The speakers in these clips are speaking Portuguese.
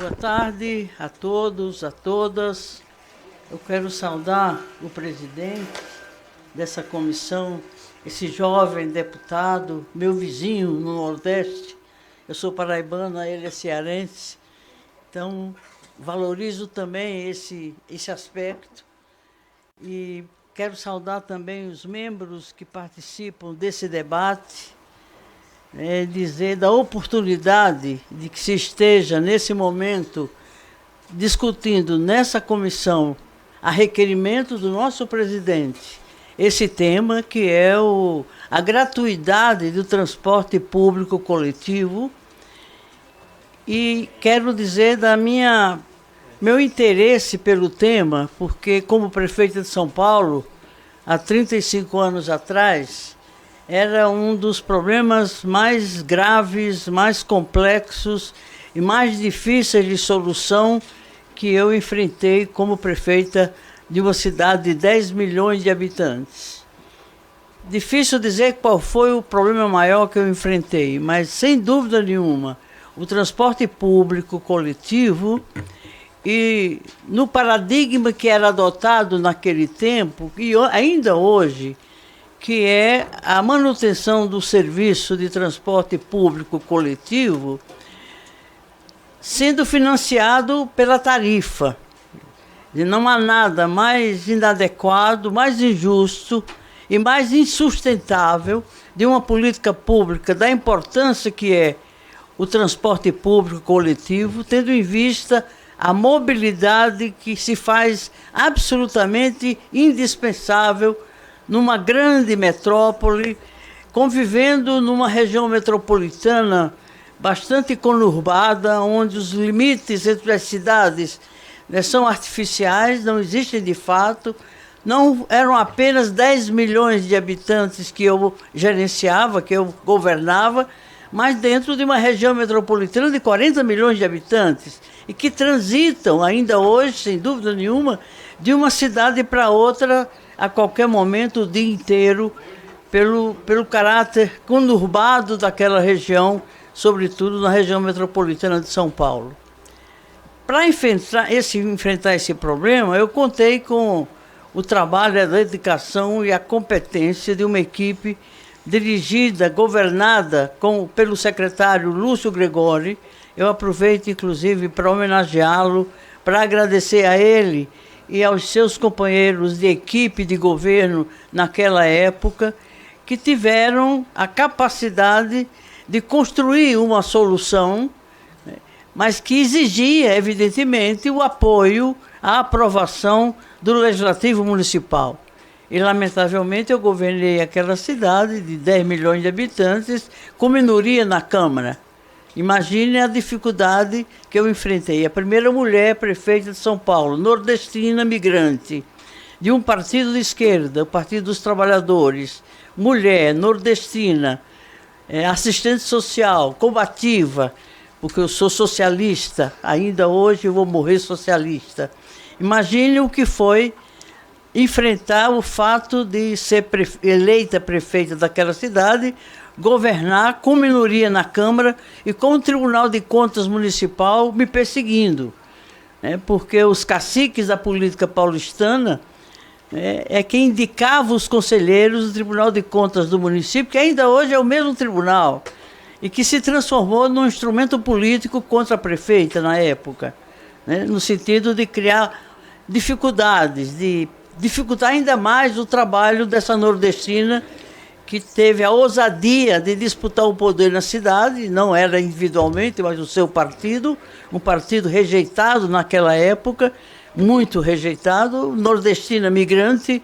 Boa tarde a todos, a todas. Eu quero saudar o presidente dessa comissão, esse jovem deputado, meu vizinho no Nordeste. Eu sou paraibana, ele é cearense. Então, valorizo também esse aspecto. E quero saudar também os membros que participam desse debate, dizer da oportunidade de que se esteja, nesse momento, discutindo nessa comissão, a requerimento do nosso presidente, esse tema que é a gratuidade do transporte público coletivo. E quero dizer meu interesse pelo tema, porque como prefeita de São Paulo, há 35 anos atrás, era um dos problemas mais graves, mais complexos e mais difíceis de solução que eu enfrentei como prefeita de uma cidade de 10 milhões de habitantes. Difícil dizer qual foi o problema maior que eu enfrentei, mas sem dúvida nenhuma, o transporte público coletivo e no paradigma que era adotado naquele tempo, e ainda hoje, que é a manutenção do serviço de transporte público coletivo sendo financiado pela tarifa. E não há nada mais inadequado, mais injusto e mais insustentável de uma política pública da importância que é o transporte público coletivo, tendo em vista a mobilidade que se faz absolutamente indispensável numa grande metrópole, convivendo numa região metropolitana bastante conurbada, onde os limites entre as cidades são artificiais, não existem de fato. Não eram apenas 10 milhões de habitantes que eu gerenciava, que eu governava, mas dentro de uma região metropolitana de 40 milhões de habitantes, e que transitam ainda hoje, sem dúvida nenhuma, de uma cidade para outra, a qualquer momento, o dia inteiro, pelo caráter conurbado daquela região, sobretudo na região metropolitana de São Paulo. Para enfrentar esse problema, eu contei com o trabalho, a dedicação e a competência de uma equipe dirigida, governada pelo secretário Lúcio Gregori. Eu aproveito, inclusive, para homenageá-lo, para agradecer a ele e aos seus companheiros de equipe de governo naquela época, que tiveram a capacidade de construir uma solução, mas que exigia, evidentemente, o apoio, a aprovação do Legislativo Municipal. E, lamentavelmente, eu governei aquela cidade de 10 milhões de habitantes com minoria na Câmara. Imagine a dificuldade que eu enfrentei. A primeira mulher prefeita de São Paulo, nordestina, migrante, de um partido de esquerda, o Partido dos Trabalhadores, mulher, nordestina, assistente social, combativa, porque eu sou socialista, ainda hoje eu vou morrer socialista. Imagine o que foi enfrentar o fato de ser eleita prefeita daquela cidade, governar com minoria na Câmara e com o Tribunal de Contas Municipal me perseguindo, porque os caciques da política paulistana quem indicava os conselheiros do Tribunal de Contas do município, que ainda hoje é o mesmo tribunal, e que se transformou num instrumento político contra a prefeita na época, no sentido de criar dificuldades, de dificultar ainda mais o trabalho dessa nordestina, que teve a ousadia de disputar o poder na cidade, não era individualmente, mas o seu partido, um partido rejeitado naquela época, muito rejeitado, nordestina migrante,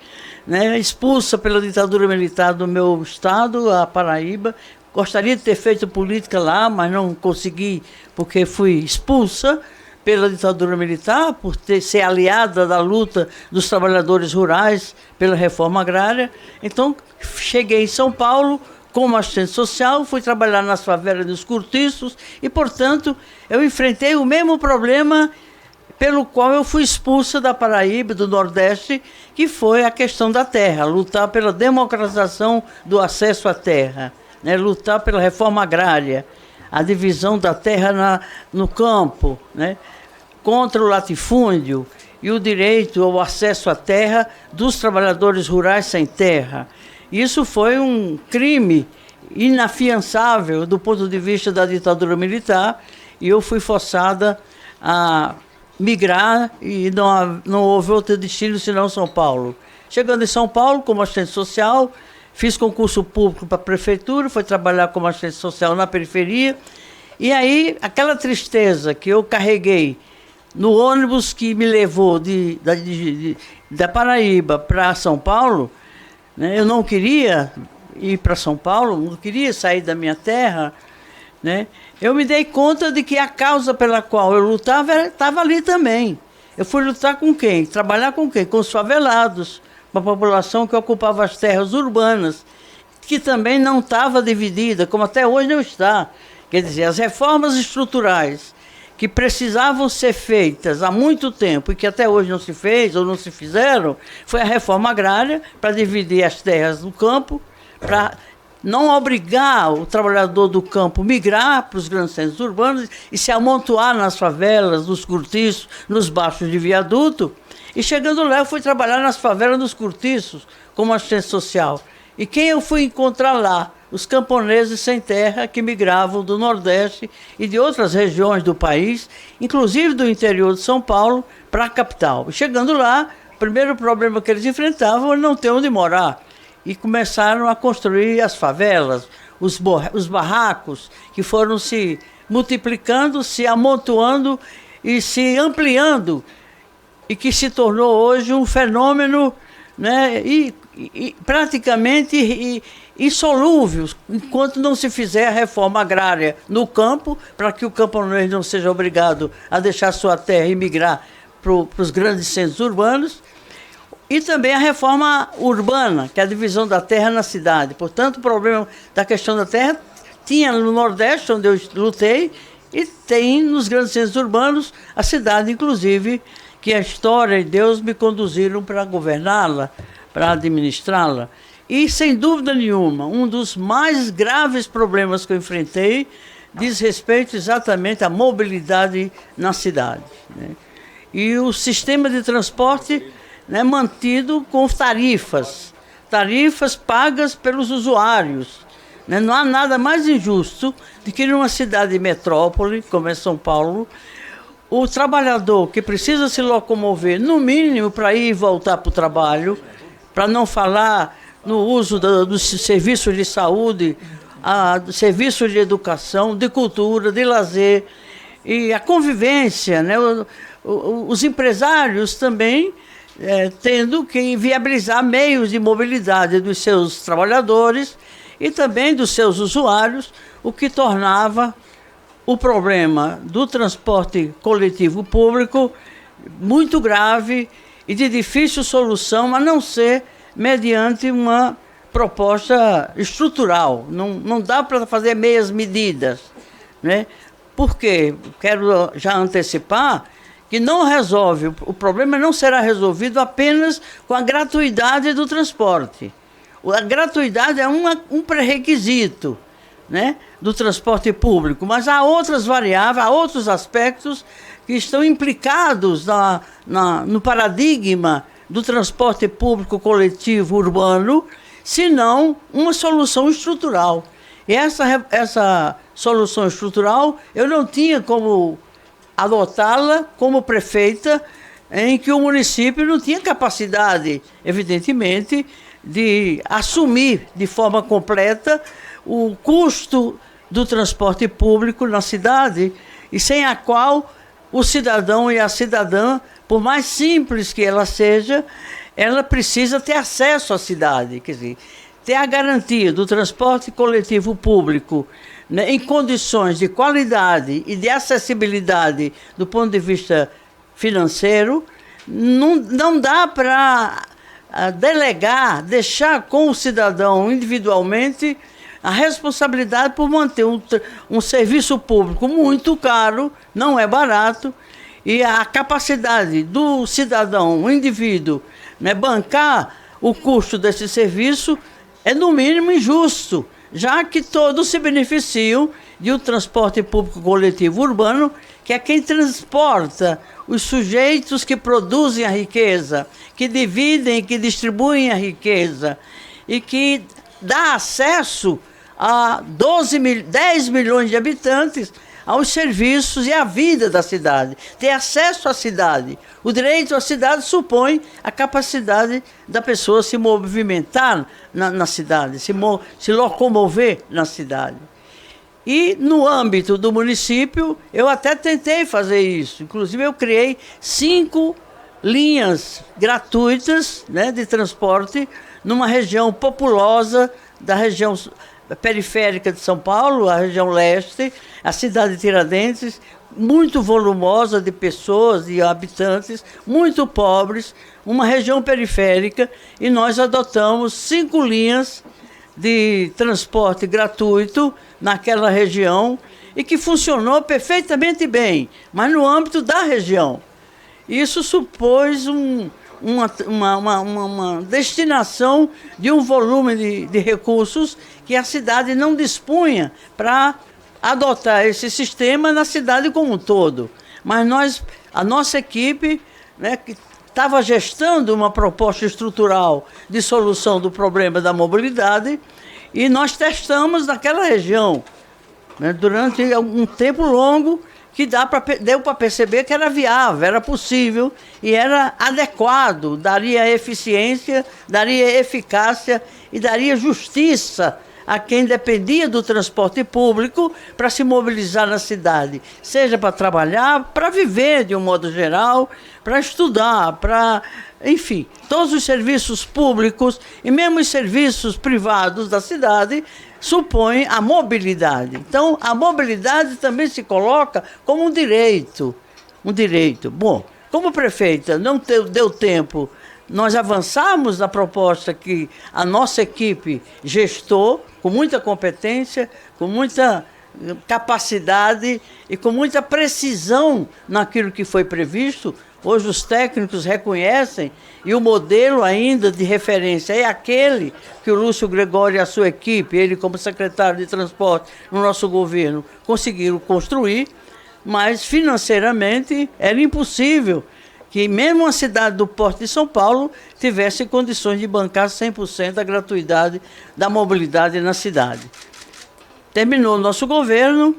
expulsa pela ditadura militar do meu estado, a Paraíba. Gostaria de ter feito política lá, mas não consegui, porque fui expulsa pela ditadura militar, por ser aliada da luta dos trabalhadores rurais pela reforma agrária. Então, cheguei em São Paulo como assistente social, fui trabalhar nas favelas dos cortiços e, portanto, eu enfrentei o mesmo problema pelo qual eu fui expulsa da Paraíba, do Nordeste, que foi a questão da terra, lutar pela democratização do acesso à terra, lutar pela reforma agrária, a divisão da terra no campo, né? Contra o latifúndio e o direito ao acesso à terra dos trabalhadores rurais sem terra. Isso foi um crime inafiançável do ponto de vista da ditadura militar, e eu fui forçada a migrar e não houve outro destino senão São Paulo. Chegando em São Paulo como assistente social, fiz concurso público para a prefeitura, fui trabalhar como assistente social na periferia, e aí aquela tristeza que eu carreguei no ônibus que me levou da Paraíba para São Paulo, né? Eu não queria ir para São Paulo, não queria sair da minha terra, né? Eu me dei conta de que a causa pela qual eu lutava estava ali também. Eu fui lutar com quem? Trabalhar com quem? Com os favelados, uma população que ocupava as terras urbanas, que também não estava dividida, como até hoje não está. Quer dizer, as reformas estruturais que precisavam ser feitas há muito tempo e que até hoje não se fez ou não se fizeram, foi a reforma agrária para dividir as terras do campo, para não obrigar o trabalhador do campo a migrar para os grandes centros urbanos e se amontoar nas favelas, nos cortiços, nos baixos de viaduto. E chegando lá, eu fui trabalhar nas favelas dos cortiços como assistente social. E quem eu fui encontrar lá? Os camponeses sem terra que migravam do Nordeste e de outras regiões do país, inclusive do interior de São Paulo, para a capital. E chegando lá, o primeiro problema que eles enfrentavam era não ter onde morar. E começaram a construir as favelas, os barracos, que foram se multiplicando, se amontoando e se ampliando, e que se tornou hoje um fenômeno, né, praticamente insolúvel, enquanto não se fizer a reforma agrária no campo, para que o camponês não seja obrigado a deixar sua terra e migrar para os grandes centros urbanos, e também a reforma urbana, que é a divisão da terra na cidade. Portanto, o problema da questão da terra tinha no Nordeste, onde eu lutei, e tem nos grandes centros urbanos, a cidade, inclusive, que a história e Deus me conduziram para governá-la, para administrá-la. E, sem dúvida nenhuma, um dos mais graves problemas que eu enfrentei diz respeito exatamente à mobilidade na cidade, né? E o sistema de transporte, né, mantido com tarifas pagas pelos usuários, né? Não há nada mais injusto do que numa cidade metrópole, como é São Paulo, o trabalhador que precisa se locomover, no mínimo, para ir e voltar para o trabalho, para não falar no uso dos serviços de saúde, do serviço de educação, de cultura, de lazer, e a convivência, né? Os empresários também tendo que viabilizar meios de mobilidade dos seus trabalhadores e também dos seus usuários, o que tornava o problema do transporte coletivo público muito grave e de difícil solução, a não ser mediante uma proposta estrutural. Não dá para fazer meias medidas, né? Porque, quero já antecipar, que não resolve, o problema não será resolvido apenas com a gratuidade do transporte. A gratuidade é um pré-requisito, né, do transporte público, mas há outras variáveis, há outros aspectos que estão implicados no paradigma do transporte público coletivo urbano, senão uma solução estrutural. E essa solução estrutural eu não tinha como adotá-la como prefeita, em que o município não tinha capacidade, evidentemente, de assumir de forma completa o custo do transporte público na cidade, e sem a qual o cidadão e a cidadã, por mais simples que ela seja, ela precisa ter acesso à cidade, quer dizer, ter a garantia do transporte coletivo público, né, em condições de qualidade e de acessibilidade do ponto de vista financeiro. Não dá para deixar com o cidadão individualmente a responsabilidade por manter um serviço público muito caro, não é barato, e a capacidade do cidadão, o indivíduo, né, bancar o custo desse serviço é, no mínimo, injusto, já que todos se beneficiam de um transporte público coletivo urbano, que é quem transporta os sujeitos que produzem a riqueza, que dividem e que distribuem a riqueza, e que dá acesso a 10 milhões de habitantes aos serviços e à vida da cidade, ter acesso à cidade. O direito à cidade supõe a capacidade da pessoa se movimentar na cidade, se locomover na cidade. E no âmbito do município, eu até tentei fazer isso. Inclusive, eu criei 5 linhas gratuitas, né, de transporte numa região populosa da região periférica de São Paulo, a região leste, a cidade de Tiradentes, muito volumosa de pessoas e habitantes, muito pobres, uma região periférica, e nós adotamos 5 linhas de transporte gratuito naquela região e que funcionou perfeitamente bem, mas no âmbito da região. Isso supôs uma destinação de um volume de recursos que a cidade não dispunha para adotar esse sistema na cidade como um todo. Mas a nossa equipe, né, que estava gestando uma proposta estrutural de solução do problema da mobilidade, e nós testamos naquela região, né, durante um tempo longo, que deu para perceber que era viável, era possível e era adequado, daria eficiência, daria eficácia e daria justiça a quem dependia do transporte público para se mobilizar na cidade, seja para trabalhar, para viver de um modo geral, para estudar, enfim, todos os serviços públicos e mesmo os serviços privados da cidade supõem a mobilidade. Então, a mobilidade também se coloca como um direito. Um direito. Bom, como prefeita não deu tempo, nós avançamos na proposta que a nossa equipe gestou, com muita competência, com muita capacidade e com muita precisão naquilo que foi previsto. Hoje os técnicos reconhecem e o modelo ainda de referência é aquele que o Lúcio Gregório e a sua equipe, ele como secretário de transporte no nosso governo, conseguiram construir, mas financeiramente era impossível que mesmo a cidade do porte de São Paulo tivesse condições de bancar 100% a gratuidade da mobilidade na cidade. Terminou o nosso governo,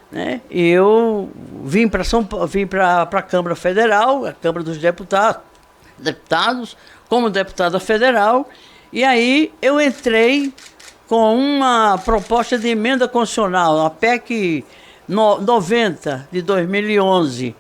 né, e eu vim para a Câmara Federal, a Câmara dos Deputados, como deputada federal, e aí eu entrei com uma proposta de emenda constitucional, a PEC 90 de 2011.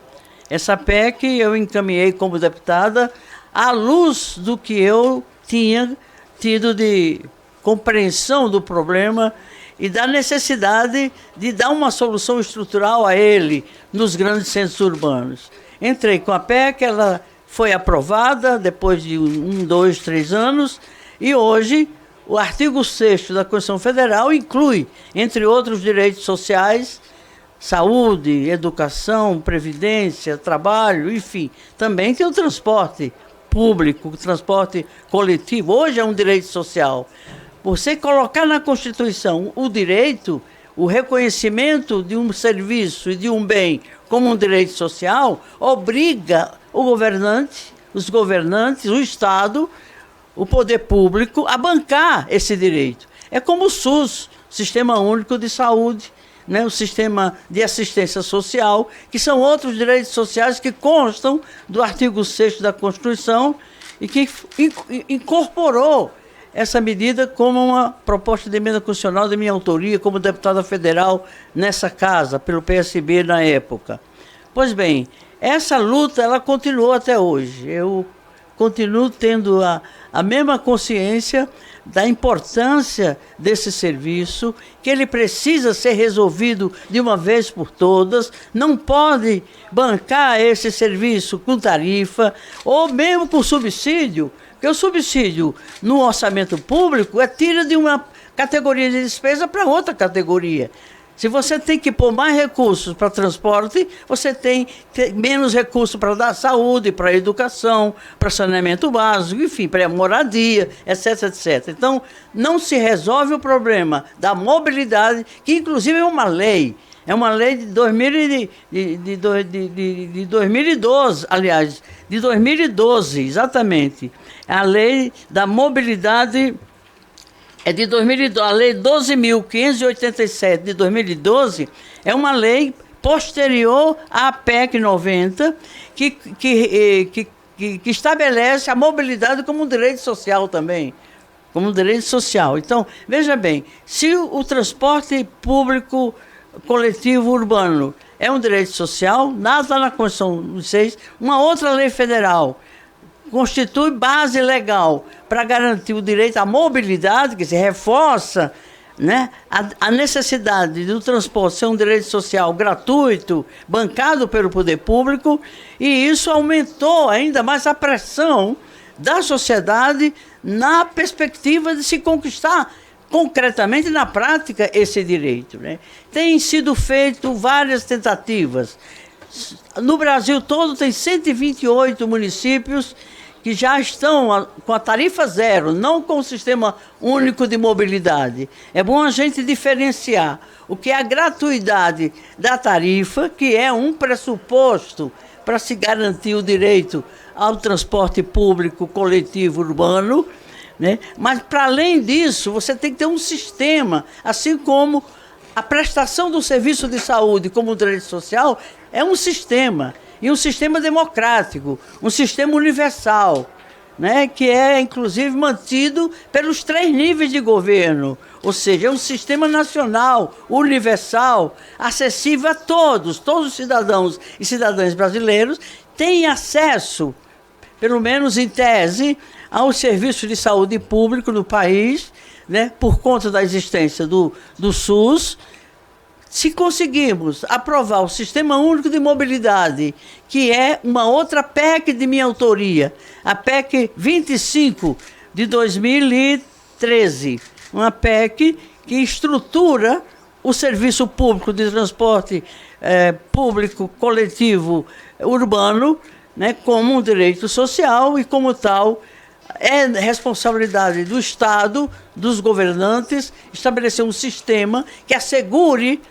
Essa PEC eu encaminhei como deputada à luz do que eu tinha tido de compreensão do problema e da necessidade de dar uma solução estrutural a ele nos grandes centros urbanos. Entrei com a PEC, ela foi aprovada depois de 1, 2, 3 anos, e hoje o artigo 6º da Constituição Federal inclui, entre outros direitos sociais, saúde, educação, previdência, trabalho, enfim. Também tem o transporte público, o transporte coletivo. Hoje é um direito social. Você colocar na Constituição o direito, o reconhecimento de um serviço e de um bem como um direito social, obriga o governante, os governantes, o Estado, o poder público a bancar esse direito. É como o SUS, Sistema Único de Saúde, né, o sistema de assistência social, que são outros direitos sociais que constam do artigo 6º da Constituição e que incorporou essa medida como uma proposta de emenda constitucional de minha autoria como deputada federal nessa casa, pelo PSB na época. Pois bem, essa luta ela continuou até hoje. Eu continuo tendo a mesma consciência da importância desse serviço, que ele precisa ser resolvido de uma vez por todas, não pode bancar esse serviço com tarifa ou mesmo com subsídio, porque o subsídio no orçamento público tira de uma categoria de despesa para outra categoria. Se você tem que pôr mais recursos para transporte, você tem menos recursos para dar saúde, para educação, para saneamento básico, enfim, para moradia, etc, etc. Então, não se resolve o problema da mobilidade, que inclusive é uma lei. É uma lei de 2012, aliás, de 2012, exatamente. A lei da mobilidade é de 2012, a lei 12.587 de 2012 é uma lei posterior à PEC 90, que estabelece a mobilidade como um direito social também, como um direito social. Então, veja bem, se o transporte público coletivo urbano é um direito social, nada na Constituição 6, uma outra lei federal constitui base legal para garantir o direito à mobilidade, que se reforça, né, a necessidade do transporte ser um direito social gratuito, bancado pelo poder público, e isso aumentou ainda mais a pressão da sociedade na perspectiva de se conquistar concretamente, na prática, esse direito, né? Tem sido feito várias tentativas. No Brasil todo tem 128 municípios que já estão com a tarifa zero, não com o sistema único de mobilidade. É bom a gente diferenciar o que é a gratuidade da tarifa, que é um pressuposto para se garantir o direito ao transporte público coletivo urbano, né? Mas, para além disso, você tem que ter um sistema, assim como a prestação do serviço de saúde como direito social é um sistema, e um sistema democrático, um sistema universal, né? Que é, inclusive, mantido pelos 3 níveis de governo, ou seja, é um sistema nacional, universal, acessível a todos os cidadãos e cidadãs brasileiros têm acesso, pelo menos em tese, ao serviço de saúde público no país, né, por conta da existência do SUS. Se conseguirmos aprovar o Sistema Único de Mobilidade, que é uma outra PEC de minha autoria, a PEC 25 de 2013, uma PEC que estrutura o serviço público de transporte público coletivo urbano, né, como um direito social, e como tal é responsabilidade do Estado, dos governantes, estabelecer um sistema que assegure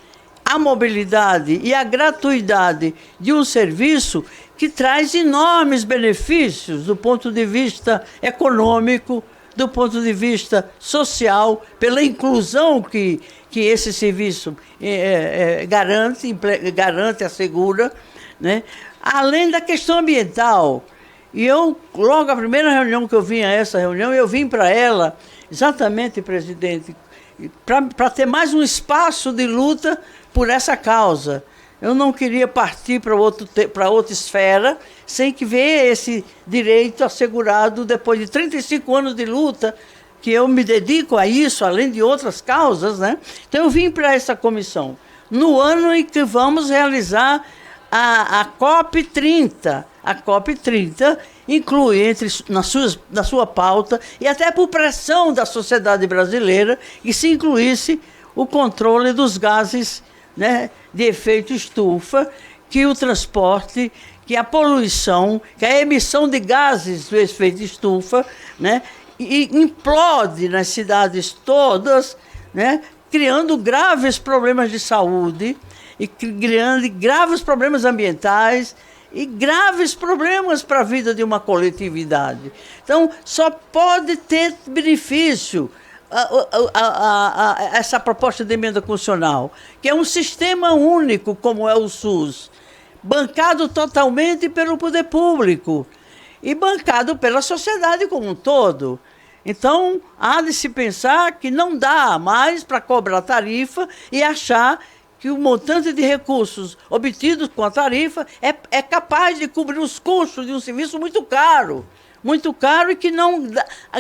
a mobilidade e a gratuidade de um serviço que traz enormes benefícios do ponto de vista econômico, do ponto de vista social, pela inclusão que esse serviço garante, assegura, né? Além da questão ambiental. E eu, logo a primeira reunião que eu vim a essa reunião, eu vim para ela, exatamente, presidente, para ter mais um espaço de luta por essa causa. Eu não queria partir para outra esfera sem que ver esse direito assegurado depois de 35 anos de luta, que eu me dedico a isso, além de outras causas, né? Então eu vim para essa comissão, no ano em que vamos realizar a COP30. A COP30 inclui na sua pauta, e até por pressão da sociedade brasileira, que se incluísse o controle dos gases, né, de efeito estufa, que o transporte, que a poluição, que a emissão de gases do efeito estufa, né, e implode nas cidades todas, né, criando graves problemas de saúde, e criando graves problemas ambientais e graves problemas para a vida de uma coletividade. Então, só pode ter benefício essa proposta de emenda constitucional, que é um sistema único, como é o SUS, bancado totalmente pelo poder público e bancado pela sociedade como um todo. Então, há de se pensar que não dá mais para cobrar tarifa e achar que o montante de recursos obtidos com a tarifa é capaz de cobrir os custos de um serviço muito caro e que não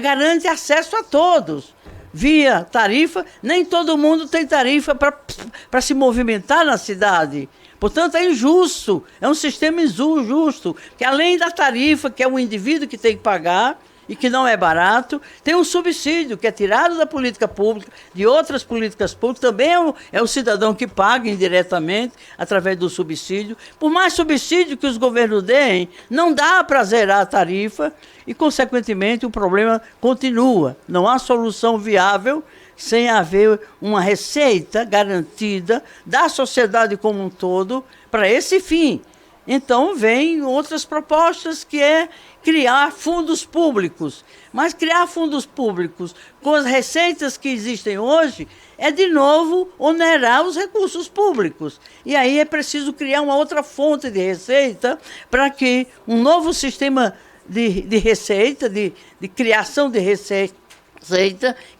garante acesso a todos. Via tarifa, nem todo mundo tem tarifa para se movimentar na cidade. Portanto, é injusto, é um sistema injusto, que além da tarifa, que é o indivíduo que tem que pagar, e que não é barato. Tem um subsídio que é tirado da política pública, de outras políticas públicas, também é o cidadão que paga indiretamente através do subsídio. Por mais subsídio que os governos deem, não dá para zerar a tarifa e, consequentemente, o problema continua. Não há solução viável sem haver uma receita garantida da sociedade como um todo para esse fim. Então, vem outras propostas, que é criar fundos públicos. Mas criar fundos públicos com as receitas que existem hoje é, de novo, onerar os recursos públicos. E aí é preciso criar uma outra fonte de receita para que um novo sistema de receita, de criação de receita,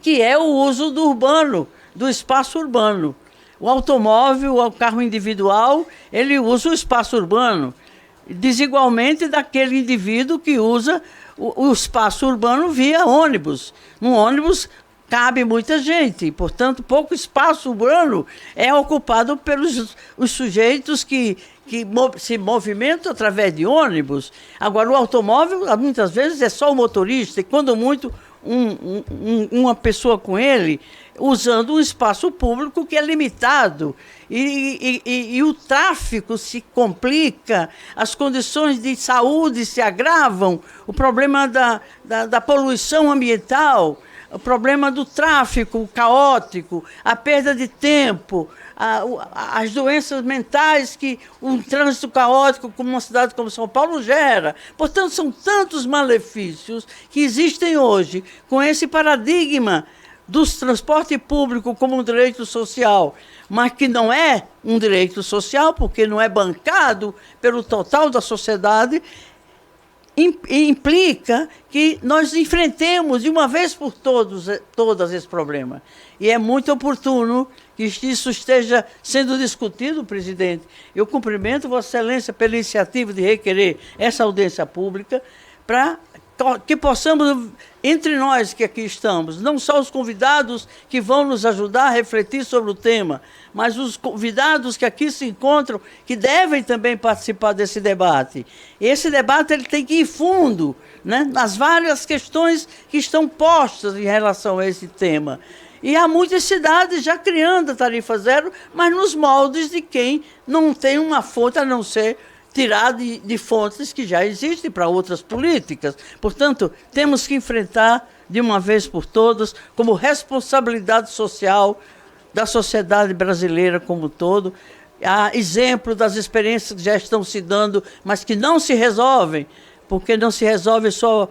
que é o uso do urbano, do espaço urbano. O automóvel, o carro individual, ele usa o espaço urbano, desigualmente daquele indivíduo que usa o espaço urbano via ônibus. No ônibus cabe muita gente, portanto, pouco espaço urbano é ocupado pelos os sujeitos que se movimentam através de ônibus. Agora, o automóvel, muitas vezes, é só o motorista, e quando muito, uma pessoa com ele, usando um espaço público que é limitado. E o tráfico se complica, as condições de saúde se agravam, o problema da poluição ambiental, o problema do tráfico caótico, a perda de tempo, as doenças mentais que um trânsito caótico como uma cidade como São Paulo gera. Portanto, são tantos malefícios que existem hoje com esse paradigma do transporte público como um direito social, mas que não é um direito social porque não é bancado pelo total da sociedade. Implica que nós enfrentemos de uma vez por todas esse problema. E é muito oportuno que isso esteja sendo discutido, presidente. Eu cumprimento Vossa Excelência pela iniciativa de requerer essa audiência pública para que possamos, entre nós que aqui estamos, não só os convidados que vão nos ajudar a refletir sobre o tema, mas os convidados que aqui se encontram, que devem também participar desse debate. Esse debate ele tem que ir fundo, né, nas várias questões que estão postas em relação a esse tema. E há muitas cidades já criando a tarifa zero, mas nos moldes de quem não tem uma fonte a não ser tirar de fontes que já existem para outras políticas. Portanto, temos que enfrentar de uma vez por todas, como responsabilidade social da sociedade brasileira como um todo, há exemplo das experiências que já estão se dando, mas que não se resolvem, porque não se resolve só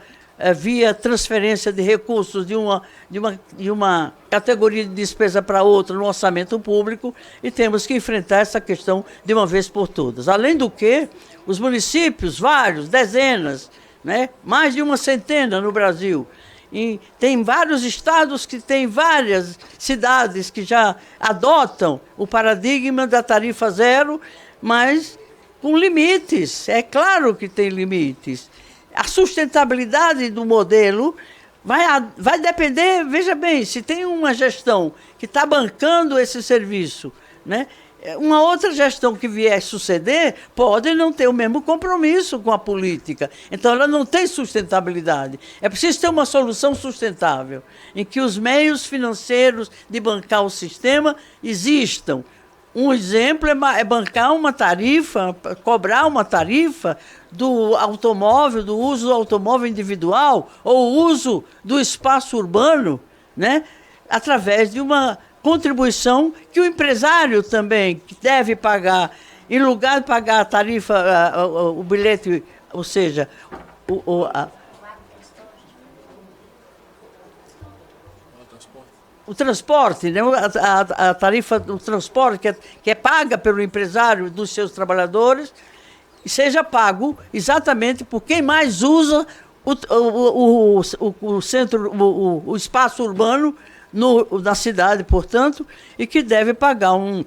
via transferência de recursos de uma categoria de despesa para outra no orçamento público, e temos que enfrentar essa questão de uma vez por todas. Além do que, os municípios, vários, dezenas, né, mais de uma centena no Brasil, e tem vários estados que têm várias cidades que já adotam o paradigma da tarifa zero, mas com limites. É claro que tem limites. A sustentabilidade do modelo vai depender, veja bem, se tem uma gestão que está bancando esse serviço, né, uma outra gestão que vier suceder pode não ter o mesmo compromisso com a política. Então, ela não tem sustentabilidade. É preciso ter uma solução sustentável, em que os meios financeiros de bancar o sistema existam. Um exemplo é bancar uma tarifa, cobrar uma tarifa do automóvel, do uso do automóvel individual ou uso do espaço urbano, né, através de uma contribuição que o empresário também deve pagar, em lugar de pagar a tarifa, o bilhete, ou seja, o transporte, né? A tarifa do transporte que é paga pelo empresário dos seus trabalhadores, seja pago exatamente por quem mais usa o centro, o espaço urbano na cidade, portanto, e que deve pagar um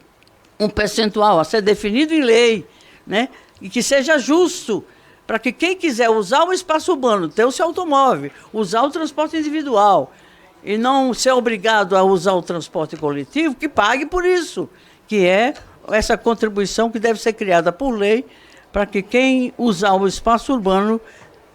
percentual a ser definido em lei, né? E que seja justo, para que quem quiser usar o espaço urbano, ter o seu automóvel, usar o transporte individual, e não ser obrigado a usar o transporte coletivo, que pague por isso, que é essa contribuição que deve ser criada por lei, para que quem usar o espaço urbano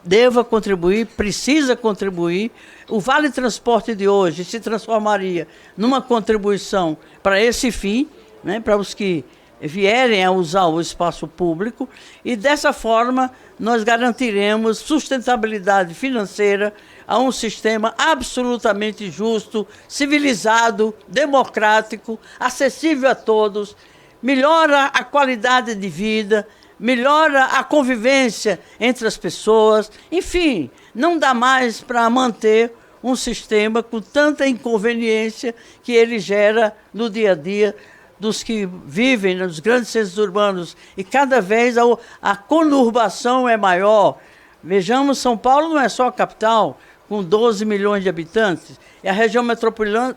deva contribuir, precisa contribuir. O Vale Transporte de hoje se transformaria numa contribuição para esse fim, né, para os que vierem a usar o espaço público, e dessa forma nós garantiremos sustentabilidade financeira a um sistema absolutamente justo, civilizado, democrático, acessível a todos, melhora a qualidade de vida, melhora a convivência entre as pessoas. Enfim, não dá mais para manter um sistema com tanta inconveniência que ele gera no dia a dia dos que vivem nos grandes centros urbanos, e cada vez a conurbação é maior. Vejamos, São Paulo não é só a capital, com 12 milhões de habitantes, é a região metropolitana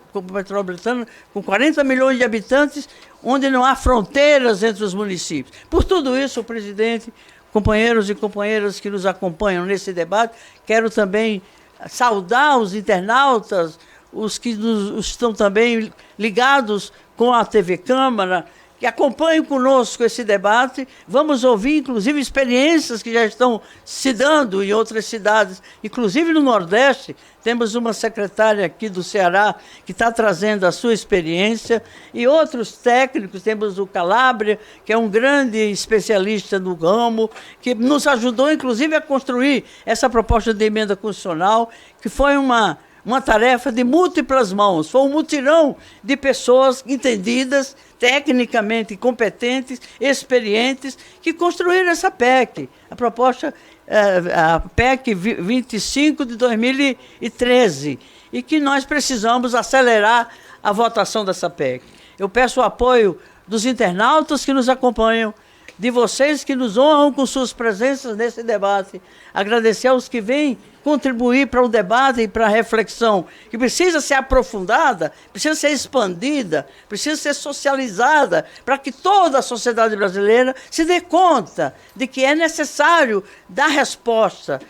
com 40 milhões de habitantes, onde não há fronteiras entre os municípios. Por tudo isso, presidente, companheiros e companheiras que nos acompanham nesse debate, quero também saudar os internautas, os que estão também ligados com a TV Câmara, que acompanhem conosco esse debate. Vamos ouvir, inclusive, experiências que já estão se dando em outras cidades, inclusive no Nordeste. Temos uma secretária aqui do Ceará que está trazendo a sua experiência, e outros técnicos. Temos o Calabria, que é um grande especialista no ramo, que nos ajudou, inclusive, a construir essa proposta de emenda constitucional, que foi uma tarefa de múltiplas mãos, foi um mutirão de pessoas entendidas, tecnicamente competentes, experientes, que construíram essa PEC, a proposta, a PEC 25 de 2013, e que nós precisamos acelerar a votação dessa PEC. Eu peço o apoio dos internautas que nos acompanham, de vocês que nos honram com suas presenças nesse debate, agradecer aos que vêm contribuir para o debate e para a reflexão, que precisa ser aprofundada, precisa ser expandida, precisa ser socializada, para que toda a sociedade brasileira se dê conta de que é necessário dar resposta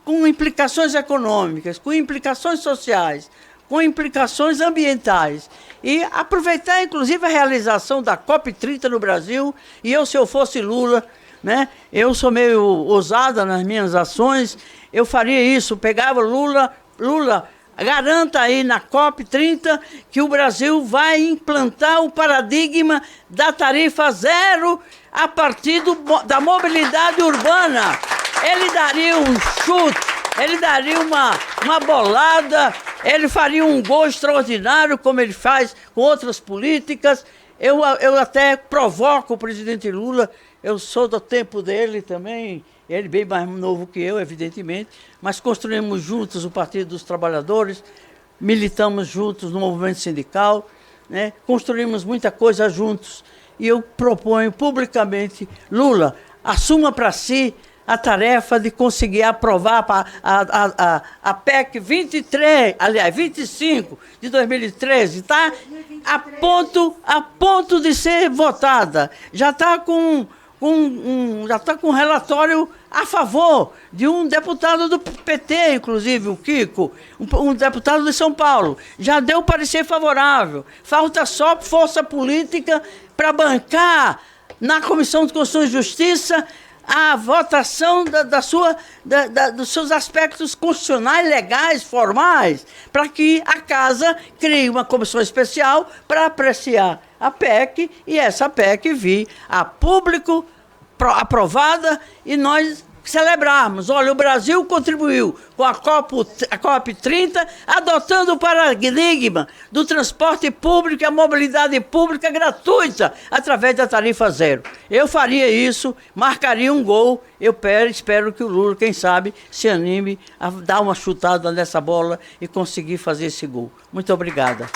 com implicações econômicas, com implicações sociais, com implicações ambientais, e aproveitar, inclusive, a realização da COP30 no Brasil. E eu, se eu fosse Lula, né, eu sou meio ousada nas minhas ações, eu faria isso, pegava Lula, garanta aí na COP30 que o Brasil vai implantar o paradigma da tarifa zero a partir da mobilidade urbana. Ele daria um chute, ele daria uma bolada, ele faria um gol extraordinário, como ele faz com outras políticas. Eu até provoco o presidente Lula, eu sou do tempo dele também, ele bem mais novo que eu, evidentemente, mas construímos juntos o Partido dos Trabalhadores, militamos juntos no movimento sindical, né? Construímos muita coisa juntos. E eu proponho publicamente, Lula, assuma para si a tarefa de conseguir aprovar a PEC 25 de 2013, está a ponto de ser votada. Já está com um relatório a favor de um deputado do PT, inclusive, o Kiko, um deputado de São Paulo. Já deu parecer favorável. Falta só força política para bancar na Comissão de Constituição e Justiça a votação dos seus aspectos constitucionais, legais, formais, para que a Casa crie uma comissão especial para apreciar a PEC, e essa PEC vir a público, aprovada, e nós celebrarmos. Olha, o Brasil contribuiu com a COP30, adotando o paradigma do transporte público e a mobilidade pública gratuita através da tarifa zero. Eu faria isso, marcaria um gol. Eu espero que o Lula, quem sabe, se anime a dar uma chutada nessa bola e conseguir fazer esse gol. Muito obrigada.